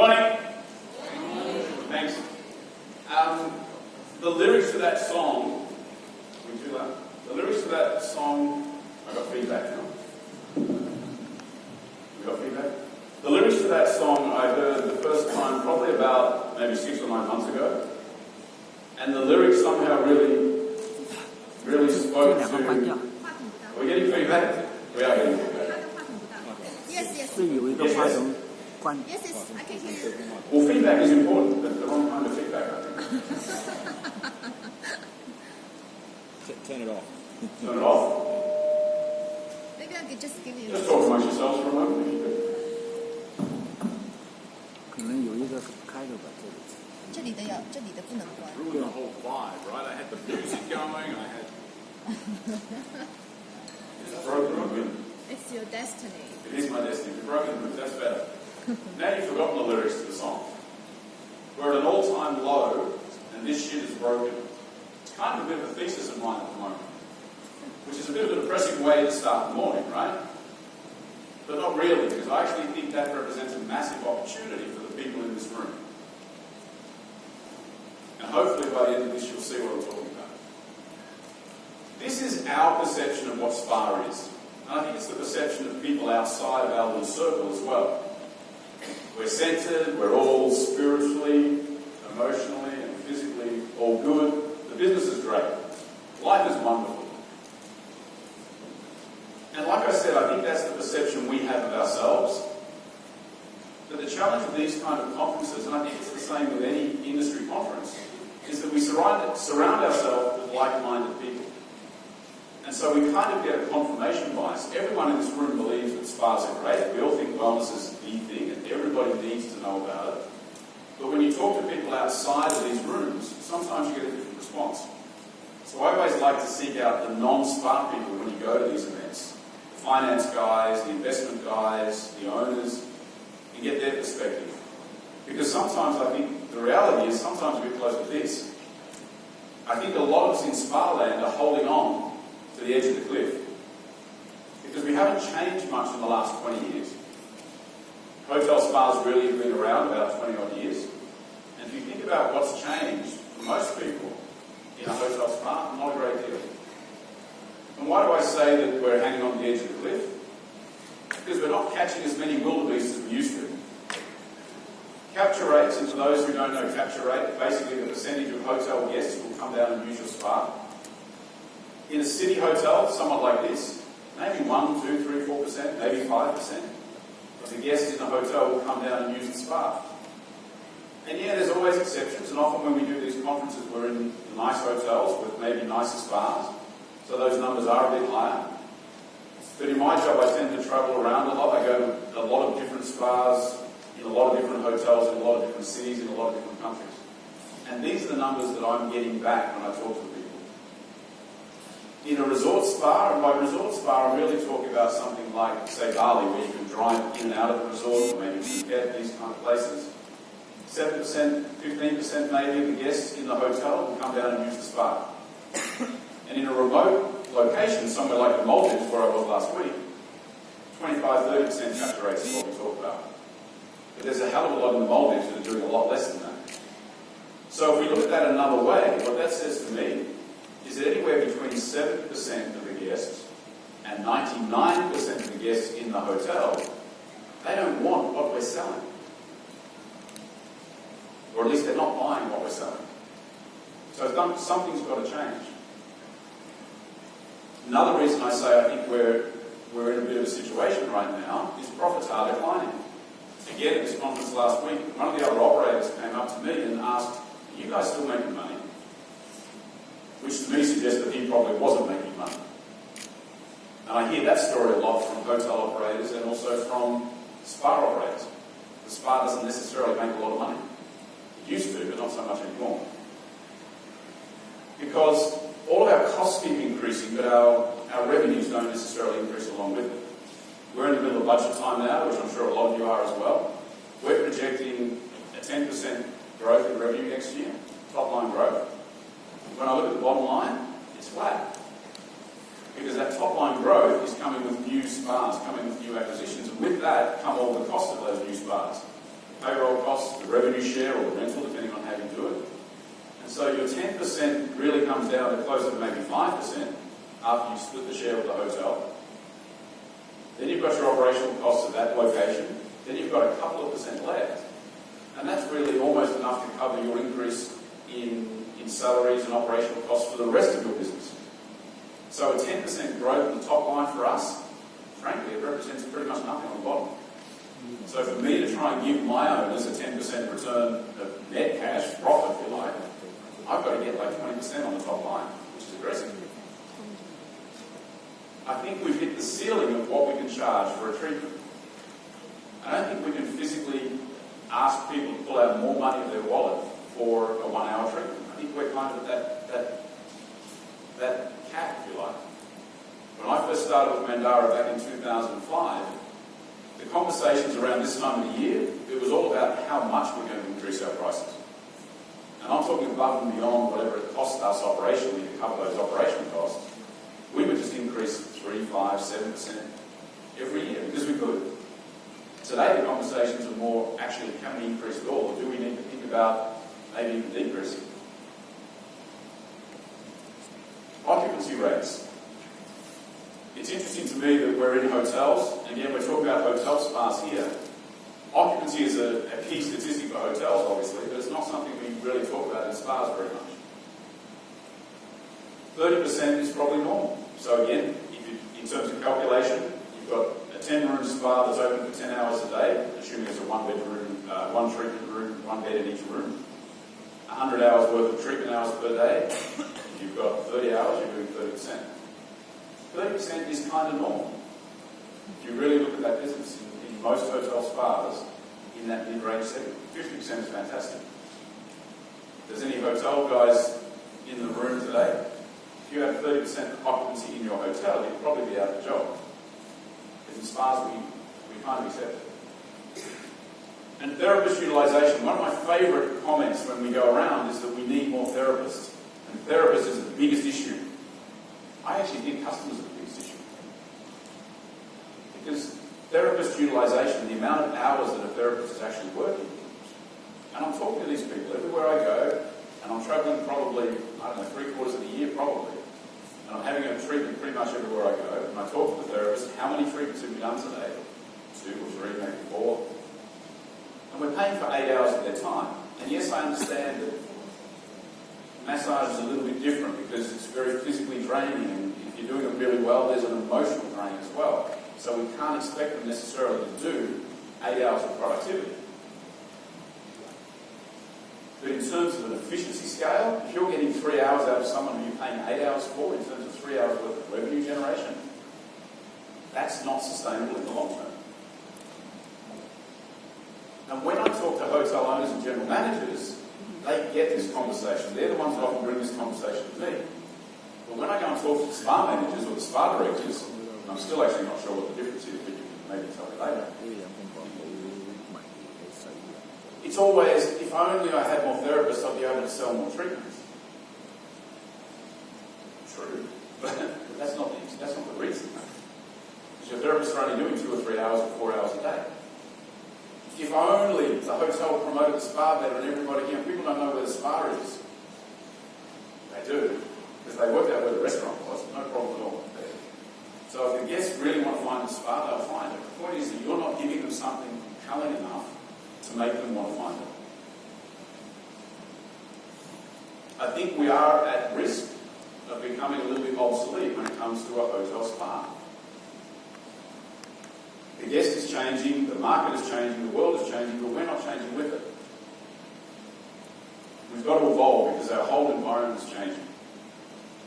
morning. Thanks. The lyrics to that song, can we do that? The lyrics to that song, I got feedback now. We got feedback? The lyrics to that song I heard the first time probably about maybe 6 or 9 months ago. And the lyrics somehow really spoke to... Are we getting feedback? We are getting feedback. Yes, yes. Yes, yes, I can hear you. Well, feedback is important, but the wrong kind of feedback, I think. Turn it off. Turn it off? Maybe I could just give you... Just talk amongst yourselves for a moment, if you could. 可能有一个开着吧，这里的不能关。 Ruined the whole vibe, right? I had the music going, I had... It's broken. It's your destiny. It is my destiny. It's broken, but that's better. Now you've forgotten the lyrics to the song. We're at an all-time low, and this shit is broken. It's kind of a bit of a thesis of mine at the moment, which is a bit of a depressing way to start the morning, right? But not really, because I actually think that represents a massive opportunity for the people in this room. And hopefully by the end of this you'll see what I'm talking about. This is our perception of what SPA is. And I think it's the perception of people outside of our little circle as well. We're centered, we're all spiritually, emotionally and physically all good. The business is great. Life is wonderful. And like I said, I think that's the perception we have of ourselves. But the challenge of these kind of conferences, and I think it's the same with any industry conference, is that we surround ourselves with like-minded people. And so we kind of get a confirmation bias. Everyone in this room believes that spas are great. We all think wellness is the thing and everybody needs to know about it. But when you talk to people outside of these rooms, sometimes you get a different response. So I always like to seek out the non-spa people when you go to these events. The finance guys, the investment guys, the owners, and get their perspective. Because sometimes I think the reality is sometimes we're close to this. I think a lot of us in spa land are holding on to the edge of the cliff. Because we haven't changed much in the last 20 years. Hotel spas really have been around about 20 odd years. And if you think about what's changed for most people in a hotel spa, not a great deal. And why do I say that we're hanging on the edge of the cliff? Because we're not catching as many wildebeests as we used to. Capture rates, and for those who don't know capture rate, basically the percentage of hotel guests who will come down and use your spa. In a city hotel, somewhat like this, maybe 1, 2, 3, 4%, maybe 5% of the guests in the hotel will come down and use the spa. And yeah, there's always exceptions, and often when we do these conferences, we're in nice hotels with maybe nicer spas, so those numbers are a bit higher. But in my job, I tend to travel around a lot. I go to a lot of different spas, in a lot of different hotels, in a lot of different cities, in a lot of different countries. And these are the numbers that I'm getting back when I talk to people. In a resort spa, and by resort spa, I'm really talking about something like, say, Bali, where you can drive in and out of the resort, or maybe Phuket, these kind of places. 7%, 15% maybe of the guests in the hotel will come down and use the spa. And in a remote location, somewhere like the Maldives, where I was last week, 25-30% capture rates is what we talk about. But there's a hell of a lot in the Maldives that are doing a lot less than that. So if we look at that another way, what that says to me is that anywhere between 70% of the guests and 99% of the guests in the hotel, they don't want what we're selling. Or at least they're not buying what we're selling. So something's got to change. Another reason I say I think we're in a bit of a situation right now is profits are declining. Again, at this conference last week, one of the other operators came up to me and asked, "Are you guys still making money?" Which to me suggests that he probably wasn't making money. And I hear that story a lot from hotel operators and also from spa operators. The spa doesn't necessarily make a lot of money. It used to, but not so much anymore. Because all of our costs keep increasing, but our revenues don't necessarily increase along with it. We're in the middle of budget time now, which I'm sure a lot of you are as well. We're projecting a 10% growth in revenue next year, top line growth. When I look at the bottom line, it's flat. Because that top line growth is coming with new spas, coming with new acquisitions, and with that come all the costs of those new spas. Payroll costs, revenue share or rental, depending on how you do it. And so your 10% really comes down to closer to maybe 5% after you split the share with the hotel. Then you've got your operational costs of that location. Then you've got a couple of percent left. And that's really almost enough to cover your increase in salaries and operational costs for the rest of your business. So a 10% growth in the top line for us, frankly, it represents pretty much nothing on the bottom. So for me to try and give my owners a 10% return of net cash profit, if you like, I've got to get like 20% on the top line, which is aggressive. I think we've hit the ceiling of what we can charge for a treatment. I don't think we can physically ask people to pull out more money of their wallet for a 1 hour treatment. I think we're kind of at that cap, if you like. When I first started with Mandara back in 2005, the conversations around this time of the year, it was all about how much we're going to increase our prices. And I'm talking above and beyond whatever it costs us operationally to cover those operational costs. We would just increase 3, 5, 7% every year because we could. Today the conversations are more, actually, can we increase it all, or do we need to think about maybe even decreasing? Occupancy rates. It's interesting to me that we're in hotels, and again we're talking about hotel spas here. Occupancy is a key statistic for hotels, obviously, but it's not something we really talk about in spas very much. 30% is probably normal. So again, in terms of calculation, you've got a 10-room spa that's open for 10 hours a day, assuming it's a one-bedroom, one treatment room, one bed in each room. 100 hours worth of treatment hours per day. If you've got 30 hours, you're doing 30%. 30% is kind of normal. If you really look at that business in most hotel spas in that mid-range segment, 50% is fantastic. If there's any hotel guys in the room today, if you have 30% occupancy in your hotel, you'd probably be out of a job. Because in spas, we can't accept it. And therapist utilisation, one of my favourite comments when we go around is that we need more therapists. And therapists is the biggest issue. I actually think customers are the biggest issue. Because therapist utilisation, the amount of hours that a therapist is actually working, and I'm talking to these people everywhere I go, and I'm travelling probably, I don't know, 3/4 of the year probably, and I'm having a treatment pretty much everywhere I go, and I talk to the therapist, how many treatments have you done today? 2 or 3, maybe 4. And we're paying for 8 hours of their time. And yes, I understand that massage is a little bit different because it's very physically draining, and if you're doing it really well, there's an emotional drain as well. So we can't expect them necessarily to do 8 hours of productivity. But in terms of an efficiency scale, if you're getting 3 hours out of someone who you're paying 8 hours for, in terms of 3 hours worth of revenue generation, that's not sustainable in the long term. And when I talk to hotel owners and general managers, they get this conversation. They're the ones that often bring this conversation to me. But when I go and talk to the spa managers or the spa directors, I'm still actually not sure what the difference is, but you can maybe tell me later. It's always, if only I had more therapists, I'd be able to sell more treatments. True, but that's not the reason. Because your therapists are only doing 2 or 3 hours or 4 hours a day. If only the hotel promoted the spa better and everybody, people don't know where the spa is. They do, because they worked out where the restaurant was, no problem at all. So if the guests really want to find the spa, they'll find it. The point is that you're not giving them something compelling enough to make them want to find it. I think we are at risk of becoming a little bit obsolete when it comes to a hotel spa. The guest is changing, the market is changing, the world is changing, but we're not changing with it. We've got to evolve because our whole environment is changing.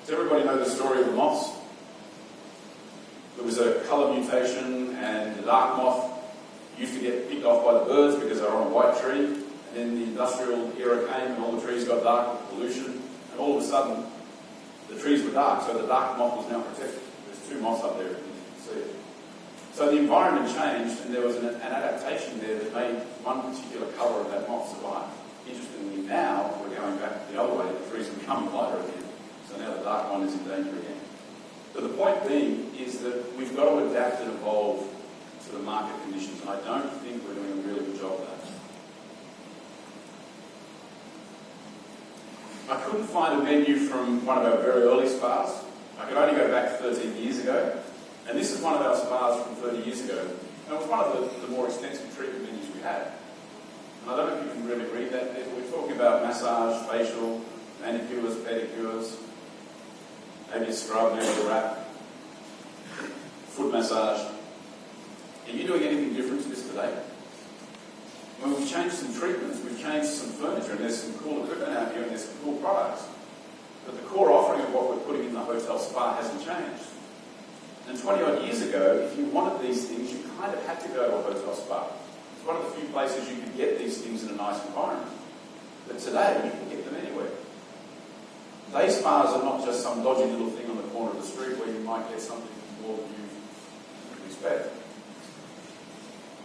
Does everybody know the story of the moths? There was a colour mutation and the dark moth used to get picked off by the birds because they were on a white tree, and then the industrial era came and all the trees got dark with pollution, and all of a sudden the trees were dark, so the dark moth was now protected. There's 2 moths up there, you can see it. So the environment changed, and there was an adaptation there that made one particular colour of that moth survive. Interestingly, now we're going back the other way, the trees are becoming lighter again, so now the dark one is in danger again. But the point being is that we've got to adapt and evolve to the market conditions, and I don't think we're doing a really good job of that. I couldn't find a menu from one of our very early spas. I could only go back 13 years ago. And this is one of our spas from 30 years ago. And it was one of the more extensive treatment menus we had. And I don't know if you can really read that there, but we're talking about massage, facial, manicures, pedicures, maybe a scrub, maybe a wrap, foot massage. Are you doing anything different to this today? When we've changed some treatments, we've changed some furniture, and there's some cool equipment out here, and there's some cool products. But the core offering of what we're putting in the hotel spa hasn't changed. And 20 odd years ago, if you wanted these things, you kind of had to go to a hotel spa. It's one of the few places you could get these things in a nice environment. But today, you can get them anywhere. Day spas are not just some dodgy little thing on the corner of the street where you might get something more than you would expect.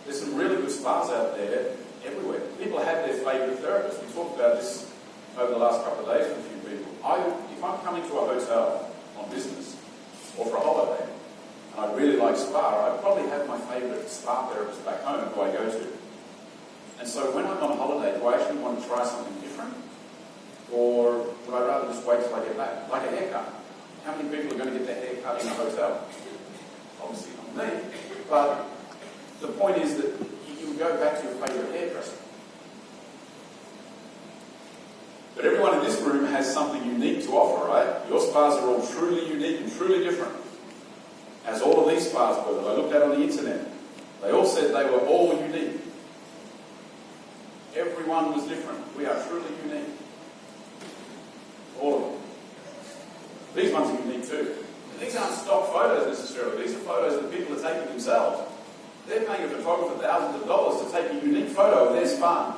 There's some really good spas out there everywhere. People have their favourite therapists. We talked about this over the last couple of days with a few people. If I'm coming to a hotel on business or for a holiday, and I really like spa, I probably have my favourite spa therapist back home who I go to. And so when I'm on holiday, do I actually want to try something different? Or would I rather just wait till I get back? Like a haircut. How many people are going to get their hair cut in a hotel? Obviously not me. But the point is that you can go back to your favourite hairdresser. But everyone in this room has something unique to offer, right? Your spas are all truly unique and truly different. As all of these spas were that I looked at on the internet. They all said they were all unique. Everyone was different. We are truly unique. All of them. These ones are unique too. And these aren't stock photos necessarily. These are photos that people are taking themselves. They're paying a photographer thousands of dollars to take a unique photo of their spa.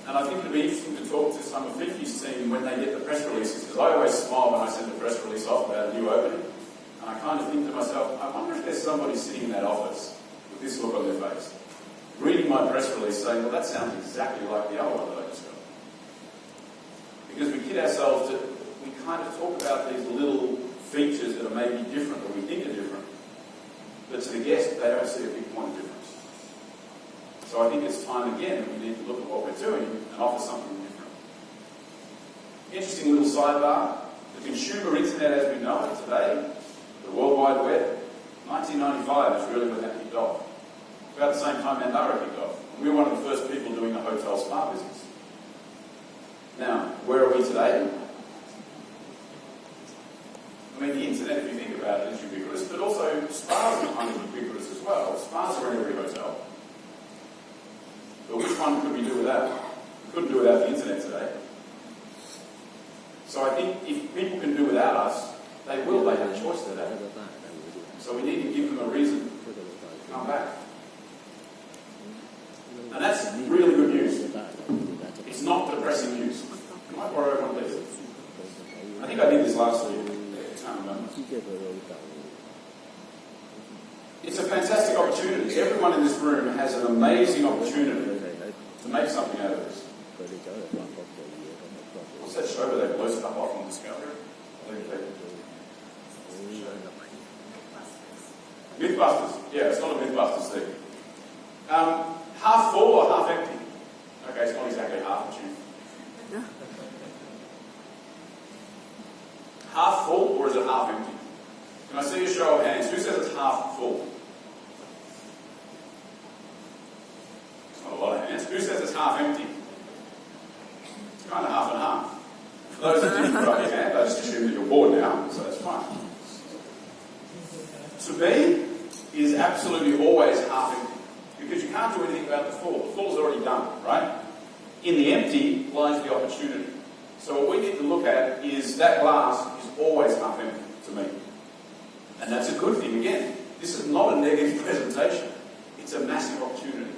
And I think it'd be interesting to talk to some of Fifi's team when they get the press releases, because I always smile when I send the press release off about a new opening. And I kind of think to myself, I wonder if there's somebody sitting in that office with this look on their face, reading my press release saying, well, that sounds exactly like the other one that I just got. Because we kid ourselves that we kind of talk about these little features that are maybe different, or we think are different. But to the guest, they don't see a big point of difference. So I think it's time again that we need to look at what we're doing and offer something different. Interesting little sidebar. The consumer internet as we know it today, the World Wide Web, 1995 is really when that kicked off. About the same time Mandara kicked off. And we were one of the first people doing a hotel spa business. Now, where are we today? I mean, the internet, if you think about it, is ubiquitous, but also spas are kind of ubiquitous as well. Spas are in every hotel. But which one could we do without? We couldn't do without the internet today. So I think if people can do without us, they will. They have a choice today. So we need to give them a reason to come back. And that's really good news. It's not depressing news. You might borrow one of these. I think I did this last week. I can't remember. It's a fantastic opportunity. Everyone in this room has an amazing opportunity to make something out of this. What's that show where they blow stuff off on Discovery? Mythbusters. Yeah, it's not a Mythbusters thing. Half full or half empty? Okay, it's not exactly half a tube. Half full or is it half empty? Can I see a show of hands? Who says it's half full? It's not a lot of hands. Who says it's half empty? It's kind of half and half. For those that didn't put up your hand, I just assume that you're bored now, so that's fine. To me, is absolutely always half empty. Because you can't do anything about the full. The full's already done, right? In the empty lies the opportunity. So what we need to look at is that glass is always half empty to me. And that's a good thing. Again, this is not a negative presentation. It's a massive opportunity.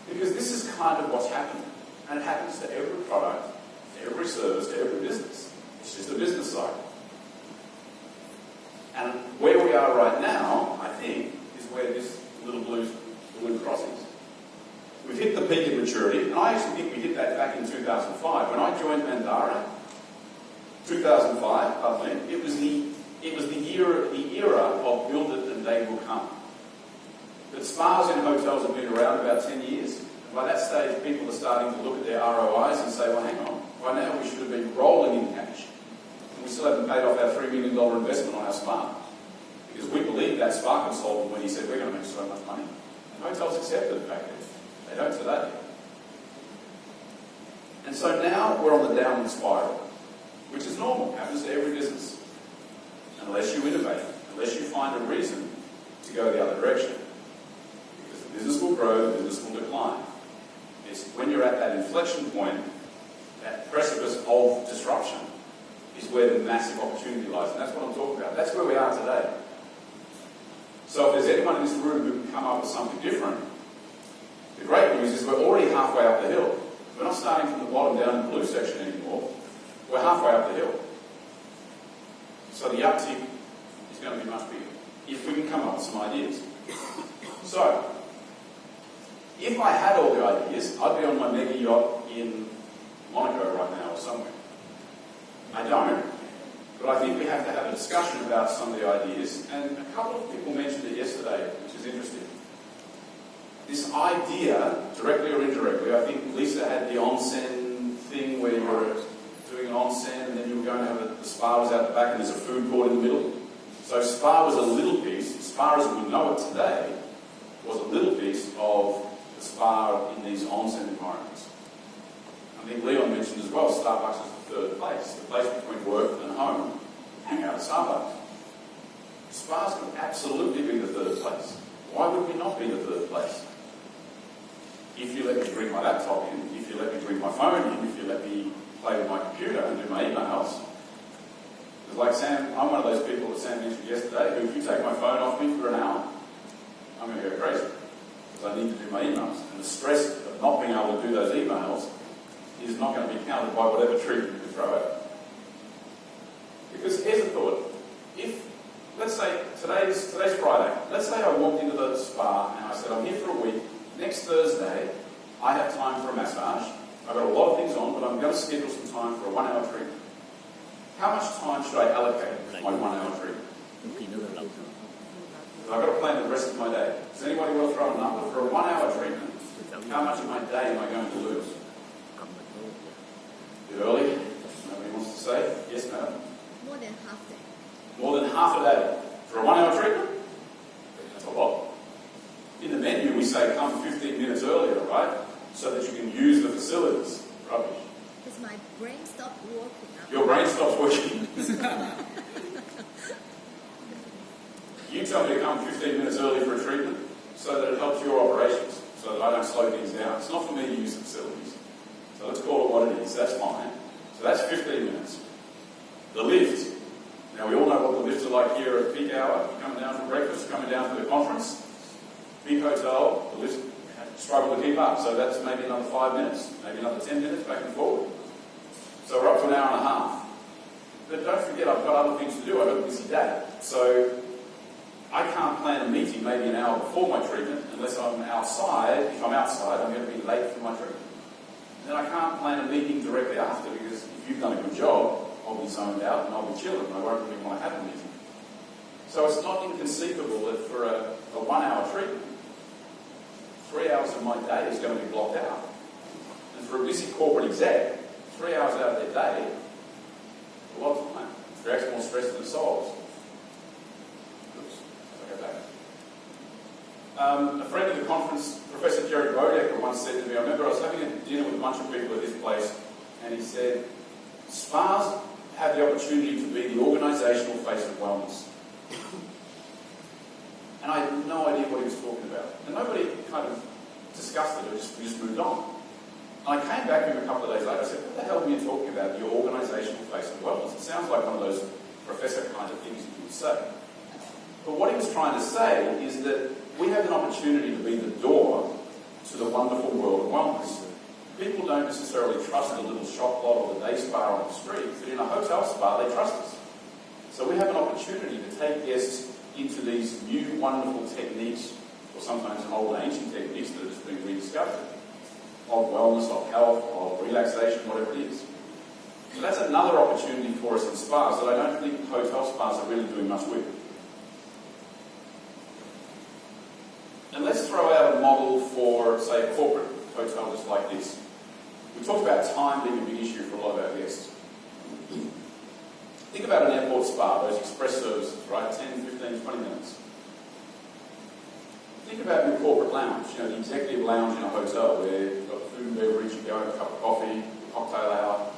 Because this is kind of what's happening. And it happens to every product, to every service, to every business. It's just a business cycle. And where we are right now, I think, is where this little blue cross is. We've hit the peak of maturity, and I actually think we hit that back in 2005. When I joined Mandara, 2005, it was the era of build it and they will come. But But spas in hotels have been around about 10 years. And by that stage, people are starting to look at their ROIs and say, well, hang on, by now we should have been rolling in cash. And we still haven't paid off our $3 million investment on our spa. Because we believe that spa consultant when he said, we're going to make so much money. And hotels accepted the fact that they don't today. And so now we're on the downward spiral, which is normal, happens to every business. Unless you innovate, unless you find a reason to go the other direction. Because the business will grow, the business will decline. It's when you're at that inflection point, that precipice of disruption, is where the massive opportunity lies. And that's what I'm talking about. That's where we are today. So if there's anyone in this room who can come up with something different, the great news is we're already halfway up the hill. We're not starting from the bottom down in the blue section anymore. We're halfway up the hill. So the uptick is going to be much bigger if we can come up with some ideas. So, if I had all the ideas, I'd be on my mega yacht in Monaco right now or somewhere. I don't, but I think we have to have a discussion about some of the ideas, and a couple of people mentioned it yesterday, which is interesting. This idea, directly or indirectly, I think Lisa had the onsen thing where you were doing an onsen and then you were going to have the spa was out the back and there's a food court in the middle. So spa was a little piece, spa as we know it today, was a little piece of the spa in these onsen environments. I think Leon mentioned as well, Starbucks is the third place, the place between work and home, hang out at Starbucks. Spas could absolutely be the third place. Why would we not be the third place? If you let me bring my laptop in, if you let me bring my phone in, if you let me play with my computer and do my emails. It's like Sam, I'm one of those people that Sam mentioned yesterday, who if you take my phone off me for an hour, I'm going to go crazy. Because I need to do my emails. And the stress of not being able to do those emails is not going to be counted by whatever treatment you throw at it. Because here's a thought. If, let's say, today's Friday. Let's say I walked into the spa and I said, I'm here for a week. Next Thursday, I have time for a massage. I've got a lot of things on, but I'm going to schedule some time for a 1 hour treatment. How much time should I allocate to my 1 hour treatment? I've got to plan the rest of my day. Does anybody want to throw a number for a 1 hour treatment? How much of my day am I going to lose? Bit early? Nobody wants to say? Yes, madam? More than half day. More than half a day for a 1 hour treatment? That's a lot. In the menu, we say come 15 minutes earlier, right? So that you can use the facilities. Rubbish. Because my brain stopped working now. Your brain stops working. You tell me to come 15 minutes early for a treatment so that it helps your operations, so that I don't slow things down. It's not for me to use the facilities. So let's call it what it is. That's fine. So that's 15 minutes. The lift. Now we all know what the lifts are like here at peak hour. You're coming down for breakfast, coming down for the conference. Big hotel, the lift struggle to keep up. So that's maybe another 5 minutes, maybe another 10 minutes back and forward. So we're up to an hour and a half. But don't forget, I've got other things to do. I've got a busy day. So I can't plan a meeting maybe an hour before my treatment unless I'm outside. If I'm outside, I'm going to be late for my treatment. And then I can't plan a meeting directly after because if you've done a good job, I'll be zoned out and I'll be chilling and I won't really want to have a meeting. So it's not inconceivable that for a 1 hour treatment, 3 hours of my day is going to be blocked out. And for a busy corporate exec, 3 hours out of their day, a lot of time, creates more stress than it solves. Oops, I go back. A friend of the conference, Professor Jerry Bodecker, once said to me, I remember I was having a dinner with a bunch of people at his place, and he said, spas have the opportunity to be the organisational face of wellness. And I had no idea what he was talking about. And nobody kind of discussed it, we just moved on. And I came back to him a couple of days later, I said, what the hell are you talking about, your organisational face of wellness? It sounds like one of those professor kind of things you would say. But what he was trying to say is that we have an opportunity to be the door to the wonderful world of wellness. People don't necessarily trust the little shop lot or the day spa on the street, but in a hotel spa, they trust us. So we have an opportunity to take guests into these new wonderful techniques, or sometimes old ancient techniques that are just being rediscovered, of wellness, of health, of relaxation, whatever it is. So that's another opportunity for us in spas that I don't think hotel spas are really doing much with. And let's throw out a model for, say, a corporate hotel just like this. We talked about time being a big issue for a lot of our guests. Think about an airport spa, those express services, right? 10, 15, 20 minutes. Think about your corporate lounge, the executive lounge in a hotel where you've got food and beverage, you go have a cup of coffee, a cocktail hour.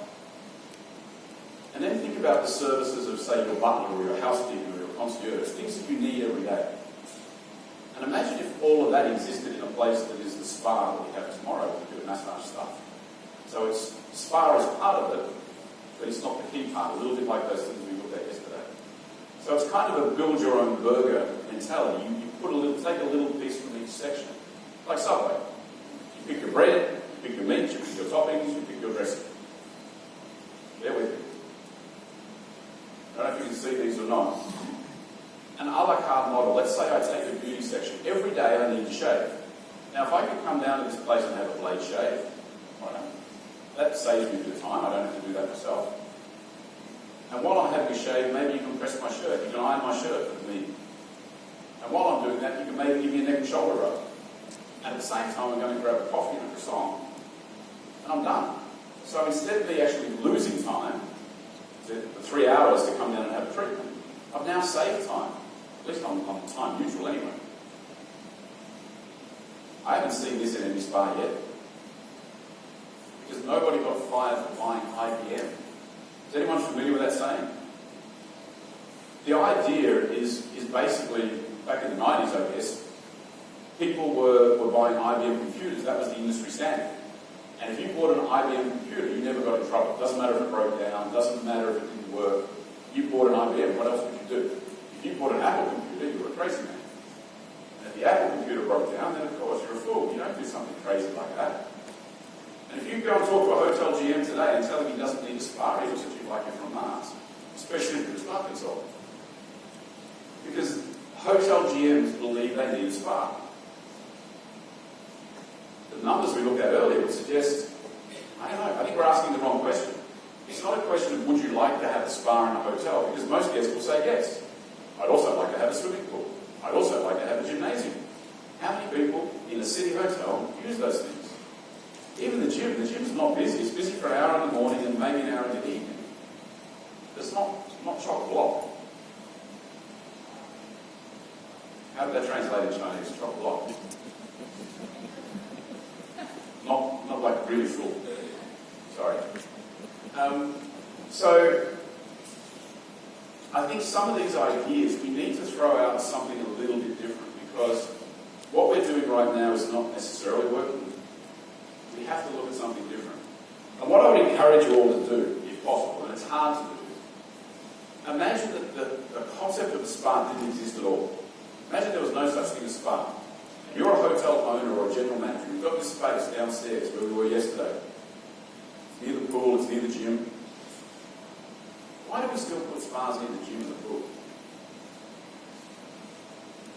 And then think about the services of, say, your butler or your housekeeping or your concierge, things that you need every day. And imagine if all of that existed in a place that is the spa that we have tomorrow to do massage stuff. So spa is part of it, but it's not the key part, a little bit like those things we looked at yesterday. So it's kind of a build your own burger mentality. You take a little piece from each section, like Subway. You pick your bread, you pick your meat, you pick your toppings, you pick your dressing. Bear with me. I don't know if you can see these or not. An a la carte model. Let's say I take the beauty section. Every day I need to shave. Now, if I could come down to this place and have a blade shave, that saves me a bit of time. I don't have to do that myself. And while I'm having a shave, maybe you can press my shirt. You can iron my shirt for me. And while I'm doing that, you can maybe give me a neck and shoulder rub. And at the same time, I'm going to grab a coffee and a croissant. And I'm done. So instead of me actually losing time, the 3 hours to come down and have a treatment, I've now saved time. At least I'm time neutral anyway. I haven't seen this in any spa yet. Because nobody got fired for buying IBM. Is anyone familiar with that saying? The idea is basically, back in the 90s, I guess, people were buying IBM computers. That was the industry standard. And if you bought an IBM computer, you never got in trouble. It doesn't matter if it broke down. It doesn't matter if it didn't work. You bought an IBM, what else would you do? If you bought an Apple computer, you were a crazy man. And if the Apple computer broke down, then of course you're a fool. You don't do something crazy like that. And if you go and talk to a hotel GM today and tell him he doesn't need a spa, he looks at you like you're from Mars. Especially if you're a spa consultant. Because hotel GMs believe they need a spa. The numbers we looked at earlier would suggest, I don't know, I think we're asking the wrong question. It's not a question of would you like to have a spa in a hotel, because most guests will say yes. I'd also like to have a swimming pool. I'd also like to have a gymnasium. How many people in a city hotel use those things? Even the gym's not busy. It's busy for an hour in the morning and maybe an hour in the evening. It's not chock-a-block. How did that translate in Chinese? Chock-a-block. Not like really full. Sorry. So, I think some of these ideas, we need to throw out something a little bit different, because what we're doing right now is not necessarily working. We have to look at something different. And what I would encourage you all to do, if possible, and it's hard to do, imagine that the concept of a spa didn't exist at all. Imagine there was no such thing as a spa. And you're a hotel owner or a general manager. You've got this space downstairs where we were yesterday. It's near the pool, it's near the gym. Why do we still put spas near the gym and the pool?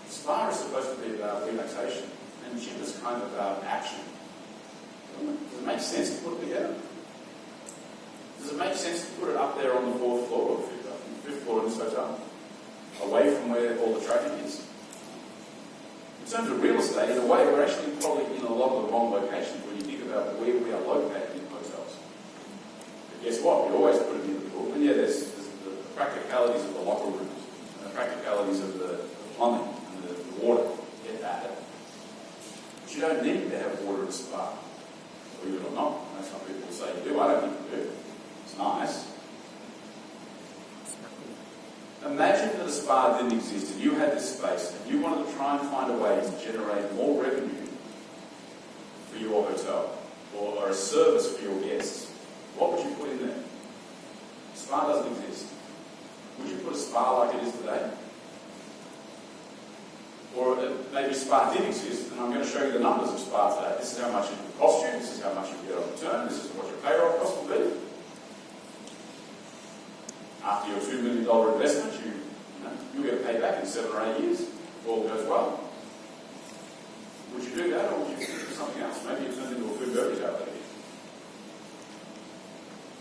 The spa is supposed to be about relaxation, and the gym is kind of about action. Does it make sense to put it together? Does it make sense to put it up there on the 4th floor or the 5th floor of this hotel? Away from where all the traffic is? In terms of real estate, in a way, we're actually probably in a lot of the wrong locations when you think about where we are located in hotels. But guess what? We always put it near the pool. And yeah, there's the practicalities of the locker rooms, and the practicalities of the plumbing and the water. Get that. But you don't need to have water in a spa. Believe it or not. I know some people will say you do. I don't think you do. It's nice. Imagine that a spa didn't exist and you had this space and you wanted to try and find a way to generate more revenue for your hotel or a service for your guests. What would you put in there? A spa doesn't exist. Would you put a spa like it is today? Or maybe spa did exist, and I'm going to show you the numbers of spa today. This is how much it would cost you, this is how much you get on return, this is what your payroll cost will be. After your $2 million investment, you'll get a payback in 7 or 8 years, if all goes well. Would you do that, or would you do something else? Maybe you turn into a food beverage outlet again.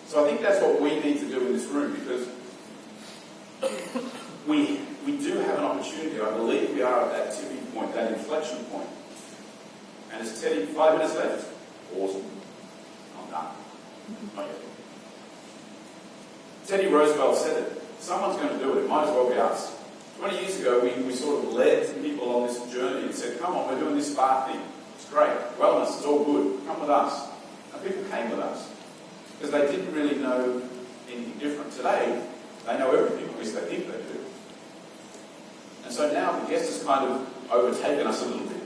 So I think that's what we need to do in this room, because we do have an opportunity. I believe we are at that tipping point, that that inflection point. And as Teddy, 5 minutes left? Awesome. I'm done. Not yet. Teddy Roosevelt said it. Someone's going to do it. It might as well be us. 20 years ago, we sort of led people on this journey and said, come on, we're doing this spa thing. It's great. Wellness, it's all good. Come with us. And people came with us because they didn't really know anything different. Today, they know everything, at least they think they do. And so now the guest has kind of overtaken us a little bit.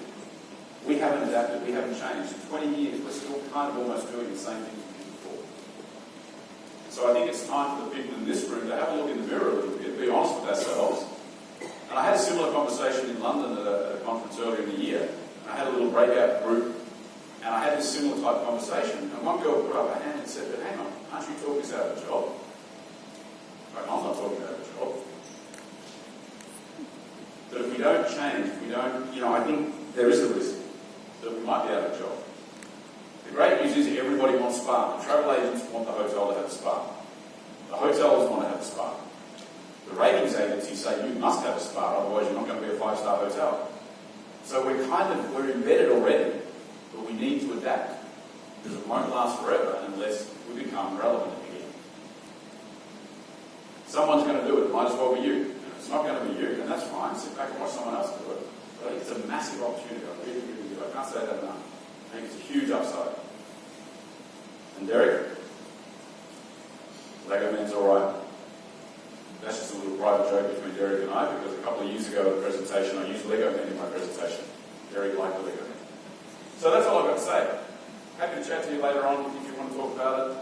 We haven't adapted, we haven't changed. In 20 years, we're still kind of almost doing the same thing we did before. So I think it's time for the people in this room to have a look in the mirror a little bit, be honest with ourselves. And I had a similar conversation in London at a conference earlier in the year. I had a little breakout group, and I had this similar type conversation. And one girl put up her hand and said, but hang on, aren't you talking about a job? Right, I'm not talking about a job. That if we don't change, if we don't, I think there is a risk that we might be out of a job. The great news is everybody wants spa. The travel agents want the hotel to have a spa. The hotels want to have a spa. The ratings agencies say you must have a spa, otherwise you're not going to be a 5-star hotel. So we're embedded already, but we need to adapt because it won't last forever unless we become relevant again. Someone's going to do it. Might as well be you. If it's not going to be you, then that's fine. Sit back and watch someone else do it. But I think it's a massive opportunity. I really, really do. I can't say that enough. I think it's a huge upside. And Derek, Lego Man's all right. That's just a little private joke between Derek and I, because a couple of years ago at a presentation, I used Lego Man in my presentation. Derek liked the Lego Man. So that's all I've got to say. Happy to chat to you later on if you want to talk about it.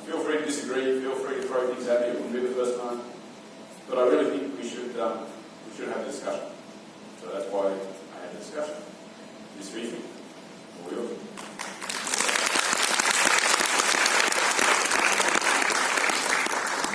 Feel free to disagree. Feel free to throw things at me. It wouldn't be the first time. But I really think we should have a discussion. So that's why